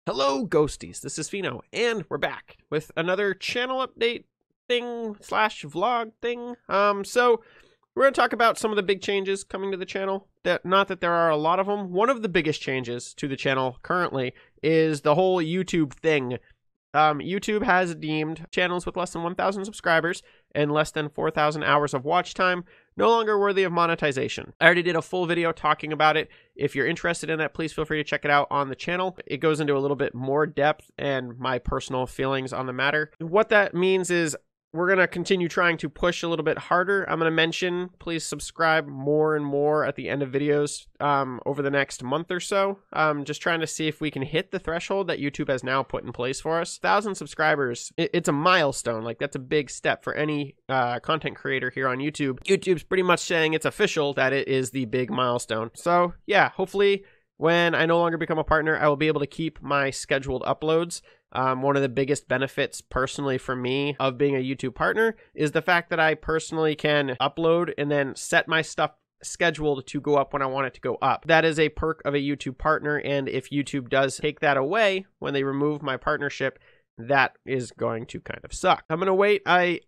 Hello, ghosties. This is Pheno, and we're back with another channel update thing slash vlog thing. So we're going to talk about some of the big changes coming to the channel. Not that there are a lot of them. One of the biggest changes to the channel currently is the whole YouTube thing. YouTube has deemed channels with less than 1,000 subscribers and less than 4,000 hours of watch time no longer worthy of monetization. I already did a full video talking about it. If you're interested in that, please feel free to check it out on the channel. It goes into a little bit more depth and my personal feelings on the matter. What that means is we're going to continue trying to push a little bit harder. I'm going to mention, please subscribe more and more at the end of videos over the next month or so. Just trying to see if we can hit the threshold that YouTube has now put in place for us. 1,000 subscribers, it's a milestone. Like, that's a big step for any content creator here on YouTube. YouTube's pretty much saying it's official that it is the big milestone. So yeah, hopefully when I no longer become a partner, I will be able to keep my scheduled uploads. One of the biggest benefits personally for me of being a YouTube partner is the fact that I personally can upload and then set my stuff scheduled to go up when I want it to go up. That is a perk of a YouTube partner, and if YouTube does take that away when they remove my partnership, that is going to kind of suck. I'm gonna wait. I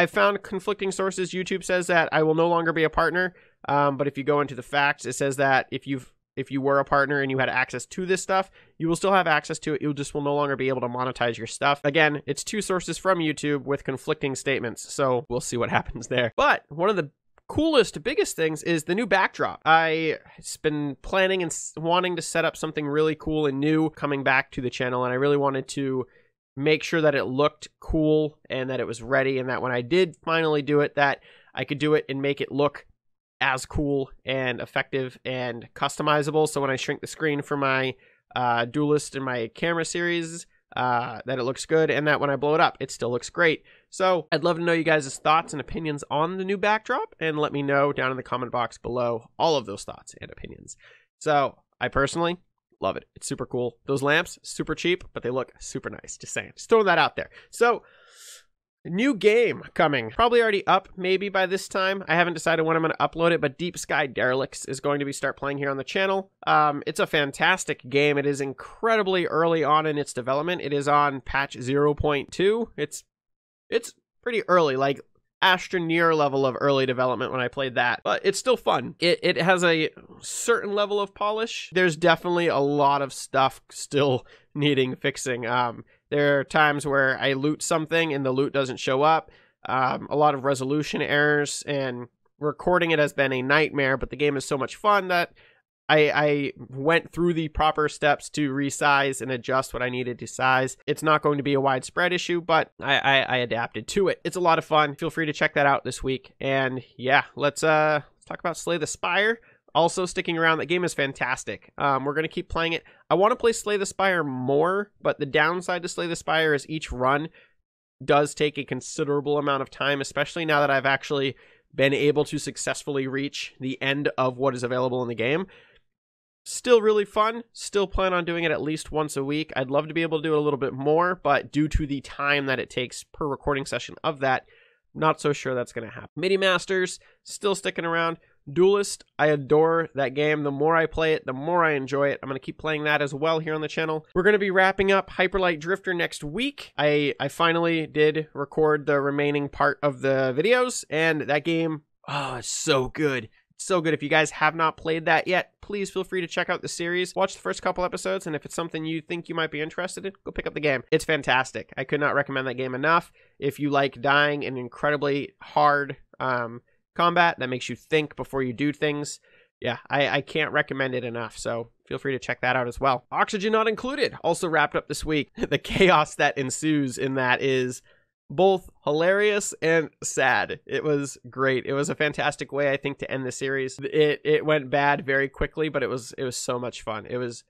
found conflicting sources. YouTube says that I will no longer be a partner, but if you go into the facts, it says that if you were a partner and you had access to this stuff, you will still have access to it. You just will no longer be able to monetize your stuff. Again, it's two sources from YouTube with conflicting statements, so we'll see what happens there. But one of the coolest, biggest things is the new backdrop. I've been planning and wanting to set up something really cool and new coming back to the channel, and I really wanted to make sure that it looked cool and that it was ready, and that when I did finally do it, that I could do it and make it look as cool and effective and customizable. So when I shrink the screen for my Duelist and my camera series, that it looks good, and that when I blow it up, it still looks great. So I'd love to know you guys' thoughts and opinions on the new backdrop, and let me know down in the comment box below all of those thoughts and opinions. So I personally love it. It's super cool. Those lamps, super cheap, but they look super nice. Just saying. Just throwing that out there. So new game coming, probably already up maybe by this time. I haven't decided when I'm going to upload it, but Deep Sky Derelicts is going to start playing here on the channel. It's a fantastic game. It is incredibly early on in its development. It is on patch 0.2. It's pretty early, like astroneer level of early development when I played that, but it's still fun. It has a certain level of polish. There's definitely a lot of stuff still needing fixing. There are times where I loot something and the loot doesn't show up. A lot of resolution errors, and recording it has been a nightmare, but the game is so much fun that I went through the proper steps to resize and adjust what I needed to size. It's not going to be a widespread issue, but I adapted to it. It's a lot of fun. Feel free to check that out this week. And yeah, let's talk about Slay the Spire. Also sticking around. That game is fantastic. We're going to keep playing it. I want to play Slay the Spire more, but the downside to Slay the Spire is each run does take a considerable amount of time, especially now that I've actually been able to successfully reach the end of what is available in the game. Still really fun. Still plan on doing it at least once a week. I'd love to be able to do it a little bit more, but due to the time that it takes per recording session of that, not so sure that's going to happen. MIDI Masters, still sticking around. Duelist, I adore that game. The more I play it, the more I enjoy it. I'm going to keep playing that as well here on the channel. We're going to be wrapping up Hyperlight Drifter next week. I finally did record the remaining part of the videos, and that game, oh, it's so good. It's so good. If you guys have not played that yet, please feel free to check out the series. Watch the first couple episodes, and if it's something you think you might be interested in, go pick up the game. It's fantastic. I could not recommend that game enough. If you like dying in incredibly hard combat that makes you think before you do things, yeah, I can't recommend it enough, so feel free to check that out as well. Oxygen Not Included also wrapped up this week. The chaos that ensues in that is both hilarious and sad. It was great. It was a fantastic way, I think, to end the series. It went bad very quickly, but it was so much fun. It was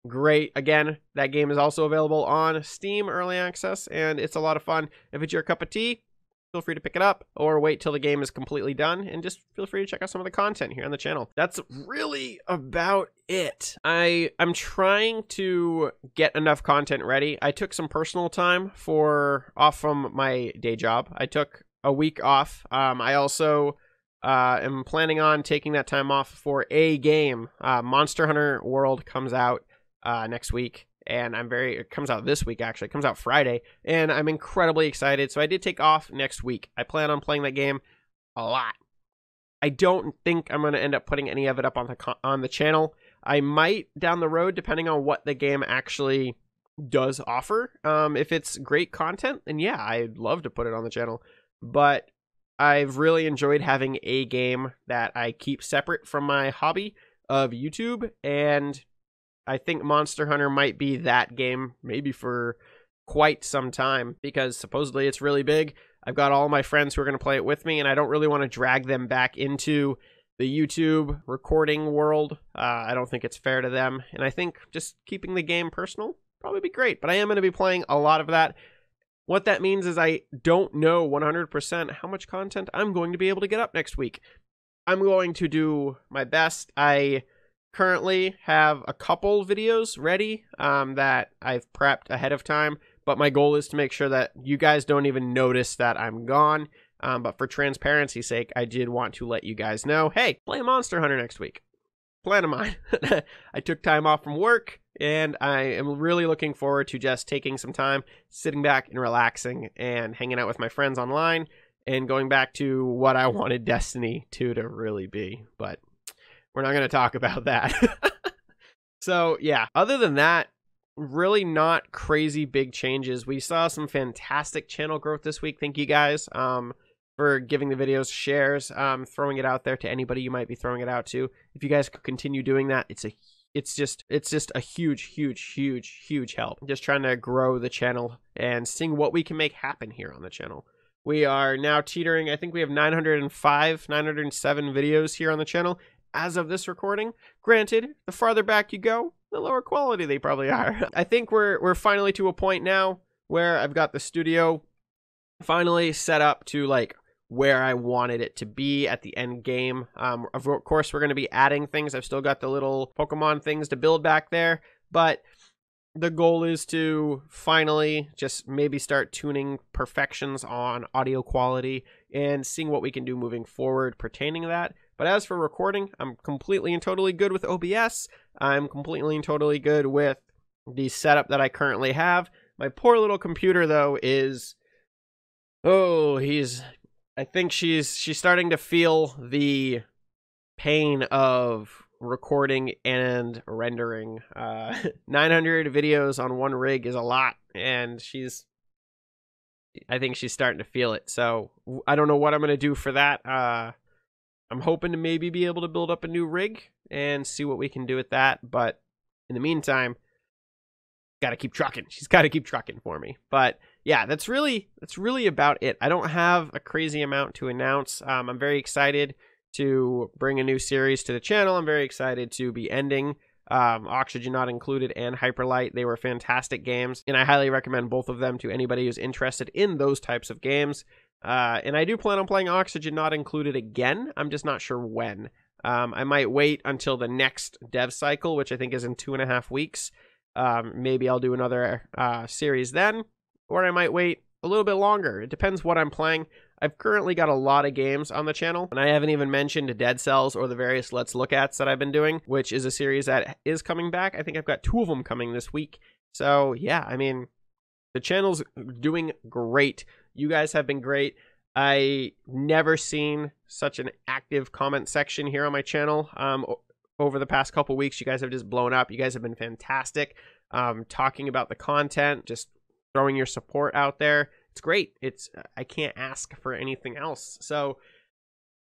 great. Again, that game is also available on Steam Early Access, and it's a lot of fun. If it's your cup of tea, feel free to pick it up, or wait till the game is completely done, and just feel free to check out some of the content here on the channel. That's really about it. I'm trying to get enough content ready. I took some personal time off from my day job. I took a week off. I also am planning on taking that time off for a game. Monster Hunter World comes out next week, and it comes out this week, actually. It comes out Friday, and I'm incredibly excited. So I did take off next week. I plan on playing that game a lot. I don't think I'm going to end up putting any of it up on the channel. I might down the road, depending on what the game actually does offer. If it's great content, then yeah, I'd love to put it on the channel. But I've really enjoyed having a game that I keep separate from my hobby of YouTube, and I think Monster Hunter might be that game maybe for quite some time, because supposedly it's really big. I've got all my friends who are going to play it with me, and I don't really want to drag them back into the YouTube recording world. I don't think it's fair to them, and I think just keeping the game personal probably be great. But I am going to be playing a lot of that. What that means is I don't know 100% how much content I'm going to be able to get up next week. I'm going to do my best. I currently have a couple videos ready that I've prepped ahead of time, but my goal is to make sure that you guys don't even notice that I'm gone. But for transparency's sake, I did want to let you guys know, hey, play Monster Hunter next week. Plan of mine. I took time off from work, and I am really looking forward to just taking some time, sitting back and relaxing and hanging out with my friends online and going back to what I wanted Destiny 2 to really be. But we're not going to talk about that. So yeah, other than that, really not crazy big changes. We saw some fantastic channel growth this week. Thank you guys for giving the videos shares, throwing it out there to anybody you might be throwing it out to. If you guys could continue doing that, it's just a huge help. Just trying to grow the channel and seeing what we can make happen here on the channel. We are now teetering, I think we have 907 videos here on the channel as of this recording. Granted, the farther back you go, the lower quality they probably are. I think we're finally to a point now where I've got the studio finally set up to like where I wanted it to be at the end game. Of course, we're going to be adding things. I've still got the little Pokemon things to build back there, but the goal is to finally just maybe start tuning perfections on audio quality and seeing what we can do moving forward pertaining to that. But as for recording, I'm completely and totally good with OBS. I'm completely and totally good with the setup that I currently have. My poor little computer, though, is... I think she's starting to feel the pain of recording and rendering. 900 videos on one rig is a lot, and I think she's starting to feel it. So I don't know what I'm going to do for that. I'm hoping to maybe be able to build up a new rig and see what we can do with that. But in the meantime, got to keep trucking. She's got to keep trucking for me. But yeah, that's really about it. I don't have a crazy amount to announce. I'm very excited to bring a new series to the channel. I'm very excited to be ending Oxygen Not Included and Hyperlight. They were fantastic games, and I highly recommend both of them to anybody who's interested in those types of games. And I do plan on playing Oxygen Not Included again. I'm just not sure when. I might wait until the next dev cycle, which I think is in 2.5 weeks. Maybe I'll do another series then, or I might wait a little bit longer. It depends what I'm playing. I've currently got a lot of games on the channel, and I haven't even mentioned Dead Cells or the various Let's Look Ats that I've been doing, which is a series that is coming back. I think I've got 2 of them coming this week. So yeah, I mean, the channel's doing great. You guys have been great. I never seen such an active comment section here on my channel. Over the past couple weeks, you guys have just blown up. You guys have been fantastic. Talking about the content, just throwing your support out there. It's great. I can't ask for anything else. So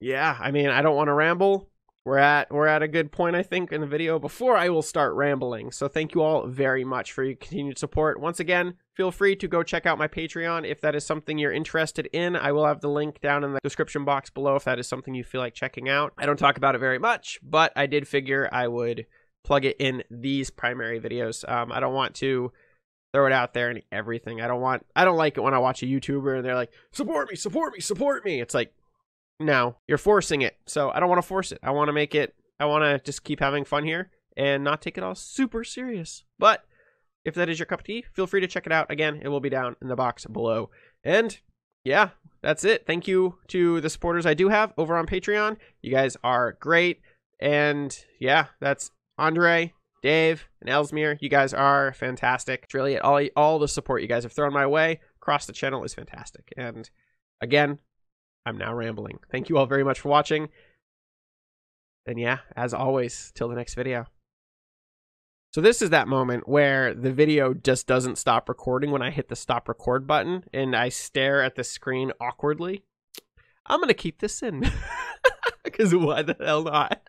yeah, I mean, I don't want to ramble. We're at a good point, I think, in the video before I will start rambling. So thank you all very much for your continued support. Once again, feel free to go check out my Patreon if that is something you're interested in. I will have the link down in the description box below if that is something you feel like checking out. I don't talk about it very much, but I did figure I would plug it in these primary videos. I don't want to throw it out there and everything. I don't like it when I watch a YouTuber and they're like, support me, support me, support me. It's like, no, you're forcing it. So I don't want to force it. I want to just keep having fun here and not take it all super serious. But if that is your cup of tea, feel free to check it out. Again, it will be down in the box below. And yeah, that's it. Thank you to the supporters I do have over on Patreon. You guys are great. And yeah, that's Andre, Dave, and Ellesmere. You guys are fantastic. It's really all the support you guys have thrown my way across the channel is fantastic. And again, I'm now rambling. Thank you all very much for watching. And yeah, as always, till the next video. So this is that moment where the video just doesn't stop recording when I hit the stop record button and I stare at the screen awkwardly. I'm going to keep this in because why the hell not?